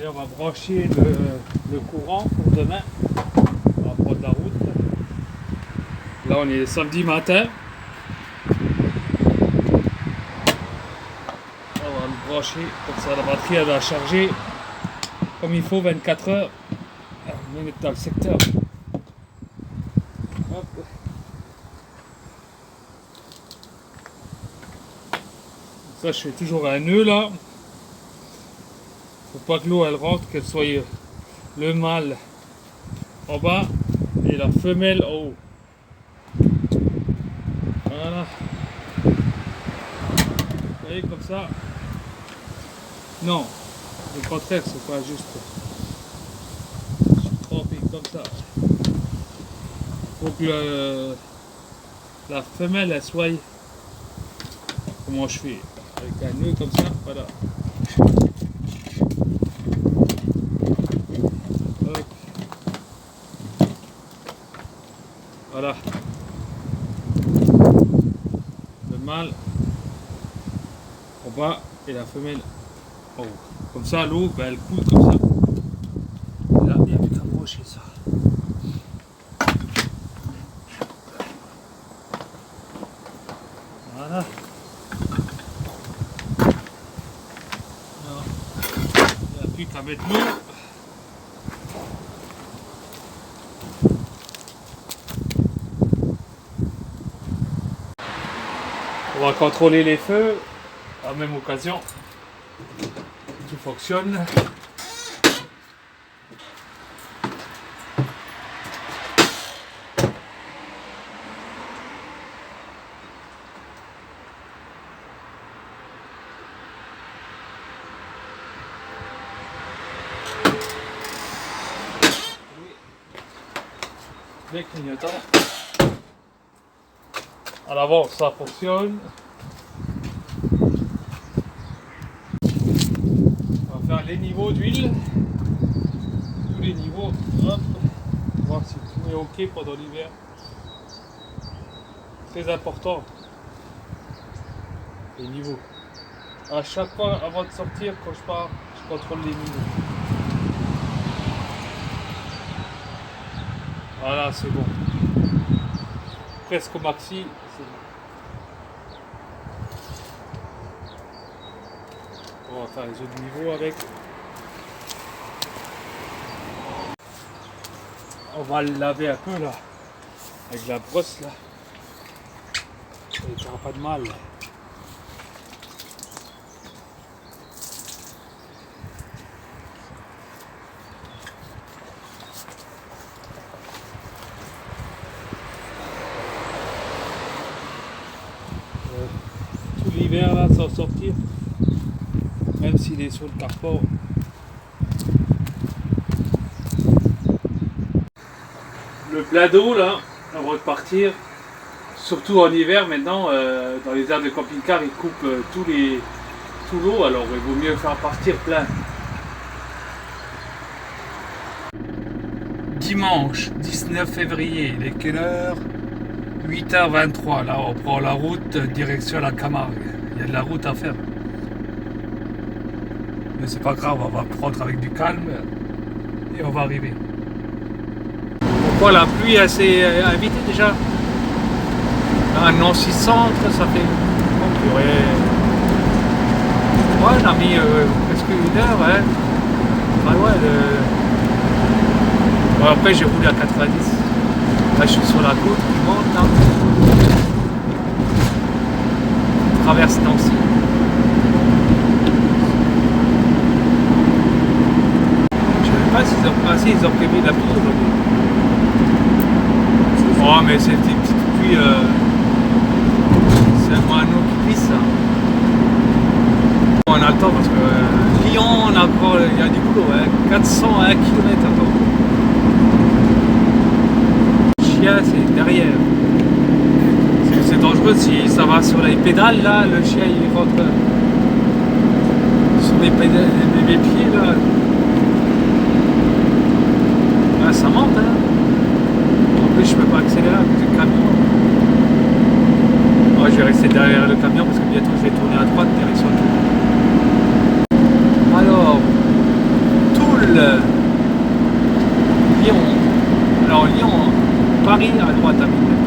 Et on va brancher le courant pour demain. On va prendre la route. Là on est samedi matin. On va le brancher comme ça la batterie elle va charger comme il faut 24 heures. On est dans le secteur. Hop. Ça je fais toujours un nœud là. Faut pas que l'eau elle rentre, qu'elle soit le mâle en bas et la femelle en haut. Voilà. Vous voyez comme ça. Non, le contraire, c'est pas juste. Je suis trempé comme ça. Faut que la femelle elle soit. Comment je fais? Avec un nœud comme ça, voilà. Hop. Voilà. Le mâle en bas et la femelle en haut. Comme ça, l'eau, ben, elle coule comme ça. Et là, il n'y a plus qu'à brancher ça. Voilà. Il n'y a plus qu'à mettre l'eau. On va contrôler les feux à la même occasion. Tout fonctionne. Les clignotants. À l'avant, ça fonctionne. On va faire les niveaux d'huile. Tous les niveaux. Hop. Voir si tout est ok pendant l'hiver. Très important. Les niveaux. À chaque fois, avant de sortir, quand je pars, je contrôle les niveaux. Voilà, c'est bon. Presque au maxi, c'est bon. On va faire les autres niveaux avec. On va le laver un peu là, avec la brosse là. Il n'y aura pas de mal. Tout l'hiver là sans sortir, même s'il est sur le carport. Le plat d'eau là, avant de partir, surtout en hiver maintenant, dans les aires de camping-car ils coupent tout l'eau, alors il vaut mieux faire partir plein. Dimanche 19 février, il est quelle heure? 8h23, là on prend la route direction la Camargue. Il y a de la route à faire. Mais c'est pas grave, on va prendre avec du calme et on va arriver. Pourquoi la pluie s'est invitée déjà? À Nancy Centre, ça fait... Oh, purée. Ouais, on a mis presque une heure, hein. Enfin, ouais, bon, après j'ai roulé à 90. Là je suis sur la côte qui monte là. Je traverse Nancy. Je ne sais pas s'ils ont passé, ils ont prévu la pluie aujourd'hui. Oh mais c'est des petites pluies, c'est un moineau qui glisse ça. On a le temps parce que Lyon, on a encore, il y a du boulot, hein. 401 km encore. C'est derrière. C'est dangereux si ça va sur les pédales là, le chien il rentre sur les pédales, les pieds là. Là ça monte hein. En plus je peux pas accélérer avec le camion. Oh, je vais rester derrière le camion parce que bientôt je vais tourner à droite direction tout. Alors, tout Toul, Lyon. Alors Lyon, Paris à droite à minute.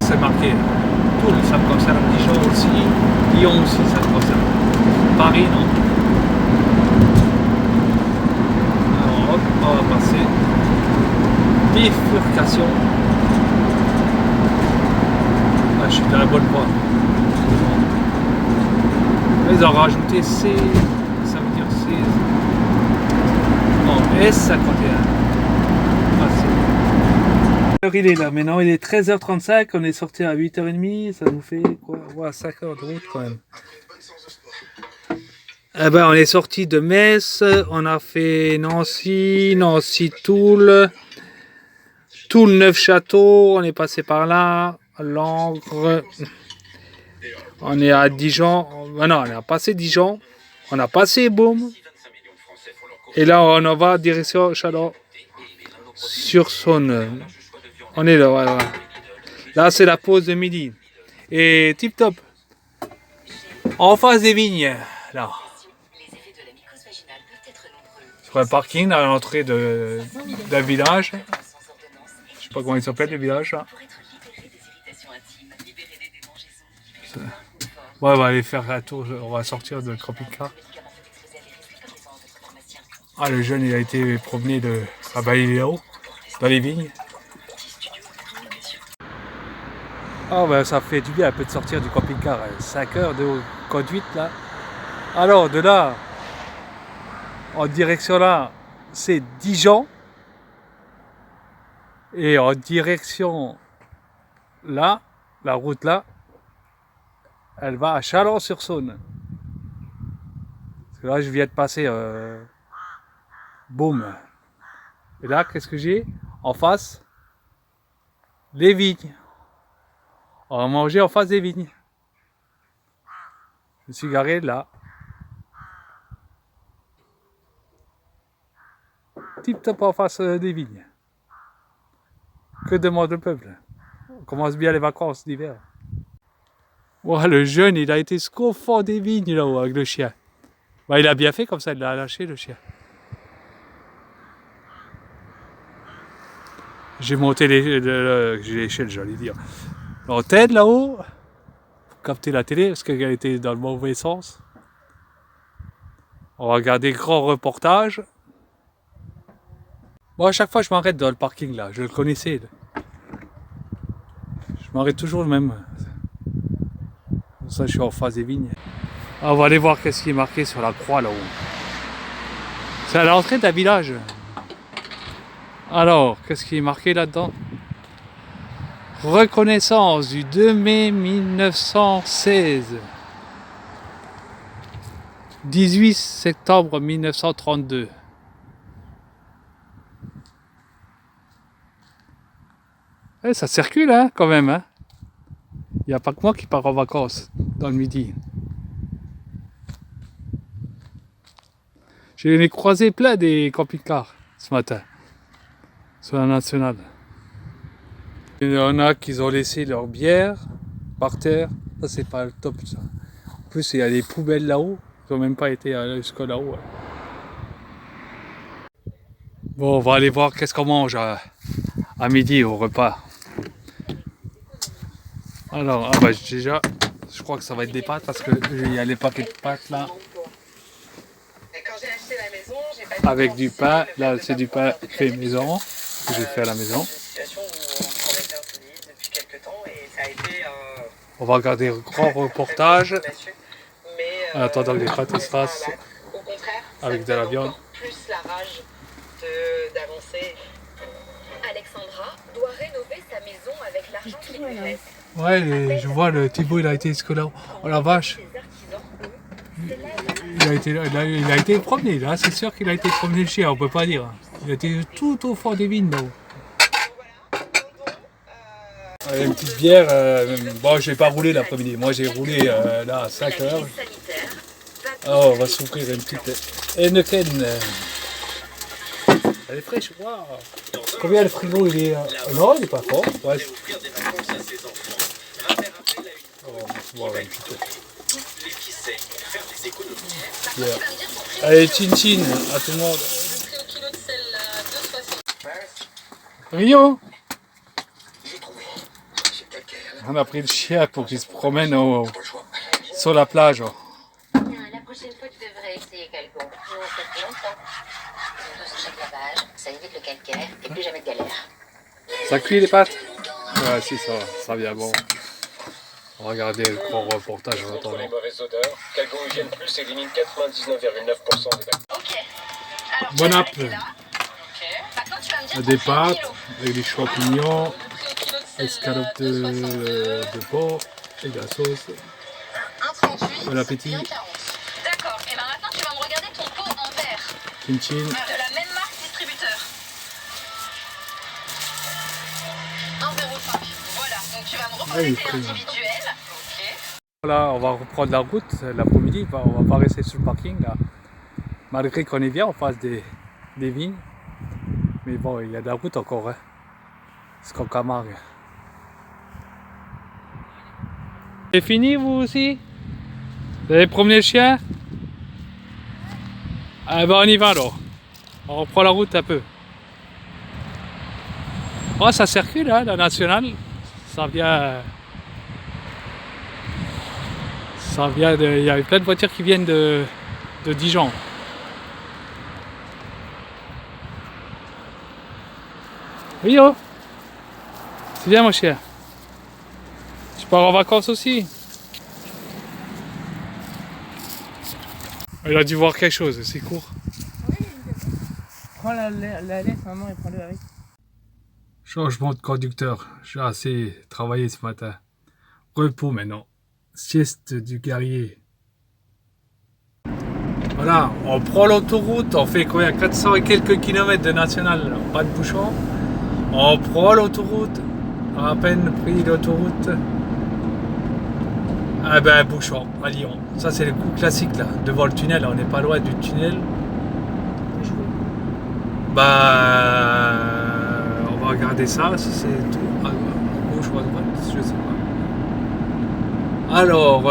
C'est marqué. Toul, ça me concerne. Dijon aussi. Lyon aussi, ça me concerne. Paris, non. Alors hop, on va passer. Bifurcation. Ah, je suis dans la bonne voie. Ils ont rajouté C, ça veut dire C. Non, S51. Il est là, maintenant il est 13h35, on est sorti à 8h30, ça nous fait quoi? Ouais, 5 heures de route quand même. Eh ben, on est sorti de Metz, on a fait Nancy, Toul, Neufchâteau, on est passé par là, Langres, on est à Dijon, non, on a passé Dijon, on a passé Beaume, et là on en va direction Chalon-sur-Saône. On est là, ouais. Là c'est la pause de midi. Et tip top. En face des vignes, là. Sur un parking à l'entrée d'un village. Je sais pas comment il s'appelle le village là. Ouais, on va aller faire un tour, on va sortir de camping-car. Ah, le jeune il a été promené à Bailléo, dans les vignes. Oh ben ça fait du bien un peu de sortir du camping-car, 5 heures de conduite là. Alors de là, en direction là, c'est Dijon. Et en direction là, la route là, elle va à Chalon-sur-Saône. Parce que là je viens de passer Beaume. Et là qu'est-ce que j'ai en face? Les vignes. On va manger en face des vignes. Je me suis garé là. Tip top en face des vignes. Que demande le peuple? On commence bien les vacances d'hiver. Wow, le jeune, il a été jusqu'au fond des vignes là-haut avec le chien. Bah, il a bien fait comme ça, il l'a lâché le chien. J'ai monté l'échelle, j'allais dire. L'antenne là-haut. Capter la télé parce qu'elle était dans le mauvais sens. On va regarder grand reportage. Bon, à chaque fois je m'arrête dans le parking là, je le connaissais. Là. Je m'arrête toujours le même. Comme ça je suis en face des vignes. Ah, on va aller voir qu'est-ce qui est marqué sur la croix là-haut. C'est à l'entrée d'un village. Alors, qu'est-ce qui est marqué là-dedans? Reconnaissance du 2 mai 1916. 18 septembre 1932. Eh, ça circule hein, quand même. Hein. Il n'y a pas que moi qui pars en vacances dans le midi. J'ai croisé plein des camping-cars ce matin. Sur la nationale. Il y en a qui ont laissé leur bière par terre. Ça c'est pas le top ça. En plus il y a des poubelles là-haut. Ils n'ont même pas été jusqu'à là-haut. Bon, on va aller voir qu'est-ce qu'on mange à midi au repas. Alors, bah, déjà, je crois que ça va être des pâtes parce qu'il y a les paquets de pâtes là. Avec du pain, là c'est du pain fait maison, que j'ai fait à la maison. On va regarder un grand reportage en attendant que les pâtes se fassent avec de la viande. Alexandra doit rénover sa maison avec l'argent qu'il lui reste. Ouais, je vois le Thibaut, il a été jusque là. Oh la vache! Il a été promené, là, c'est sûr qu'il a été promené le chien, on peut pas dire. Il a été tout au fond des vignes là-haut. Une petite bière, bon je vais pas rouler l'après-midi, moi j'ai roulé là à 5 heures. Alors on va s'ouvrir une petite Heineken. Elle est fraîche, waouh! Combien le frigo il est non, il est pas fort. Ouais. On va voir un petit peu. Yeah. Allez, chin chin à tout le monde. Rio, on a pris le chien pour qu'il se promène sur la plage. La prochaine fois, tu devrais essayer Calgon. Nous, on fait depuis longtemps. Ils ont sur chaque lavage, ça évite le calcaire et plus jamais de galère. Ça cuit les pâtes? Ouais, si, ça vient bon. Regardez le grand reportage en Contre les attendant. mauvaises odeurs, Calgon Hygiène Plus élimine 99,9% des bactéries. Ok. Alors, Bon tu vas app. arrêter là. Ok. Maintenant, tu vas me dire Des ton pâtes kilo. avec des champignons, Le prix au kilo de sel, escalope 2,62. de porc et de la sauce. 1,38. Bon appétit. 1,40. D'accord. Et ben maintenant, tu vas me regarder ton pot en verre. Chin chin. De la même marque distributeur. 1,05. Voilà. Donc tu vas me Ah, il est reposer tes pris, hein. individuels. Ok. Voilà, on va reprendre la route l'après-midi. On va pas rester sur le parking là. Malgré qu'on est bien en face des vignes. Mais bon, il y a de la route encore. Hein. C'est comme Camargue. C'est fini vous aussi? Vous avez promené le chien? Ah ben on y va alors. On reprend la route un peu. Oh, ça circule hein, la nationale. Ça vient de. Il y a plein de voitures qui viennent de Dijon. Oui oh. C'est bien mon chien. Tu pars en vacances aussi? Il a dû voir quelque chose, c'est court. Prends la laisse, maman, et prends-le avec. Changement de conducteur. J'ai assez travaillé ce matin. Repos maintenant. Sieste du guerrier. Voilà, on prend l'autoroute, on fait quoi, 400 et quelques kilomètres de national, pas de bouchon. On prend l'autoroute, à peine pris l'autoroute. Ah ben bouchon à Lyon. Ça c'est le coup classique là, devant le tunnel, on n'est pas loin du tunnel. Bah on va regarder ça, si c'est tout à gauche ou à droite, je sais pas. Alors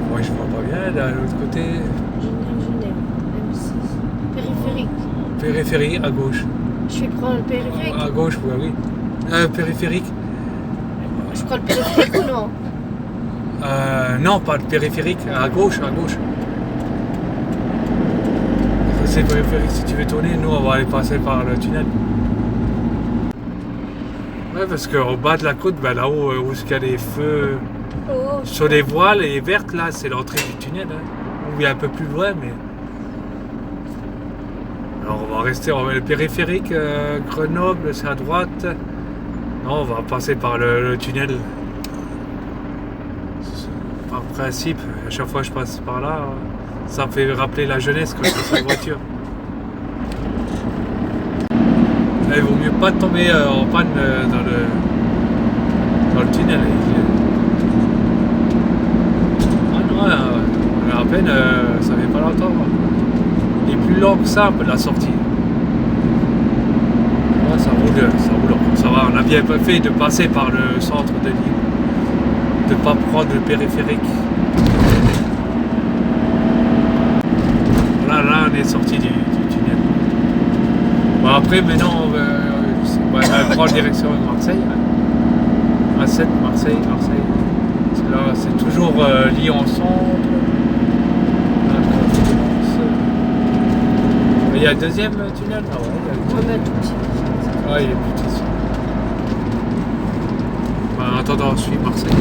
moi je vois pas bien, là, de l'autre côté. Genève, M6. Périphérique. Périphérie à gauche. Je vais prendre le périphérique. À gauche, oui. Périphérique. Je prends le périphérique ou non? Non, pas le périphérique, à gauche, à gauche. C'est périphérique, si tu veux tourner, nous on va aller passer par le tunnel. Ouais, parce qu'au bas de la côte, ben, là-haut où il y a des feux Oh, sur les voiles et vertes, là, c'est l'entrée du tunnel. Hein. Ou il y a un peu plus loin, mais. Alors on va rester, on va le périphérique, Grenoble, c'est à droite. Non, on va passer par le tunnel. Par principe, à chaque fois que je passe par là, ça me fait rappeler la jeunesse quand je suis sur la voiture. Il vaut mieux pas tomber en panne dans le tunnel. Ah non, à peine, ça fait pas longtemps. Il est plus lent que ça, la sortie. Ouais, ça roule, ça va. On a bien fait de passer par le centre de Lille. De ne pas prendre le périphérique. Là, on est sorti du tunnel. Bon, après, maintenant, on va prendre direction de Marseille. Hein. A7, Marseille. Parce que là, c'est toujours Lyon centre. Là, il y a le deuxième tunnel là, ouais, on va mettre tout petit. il est plus petit. En attendant, on suit Marseille.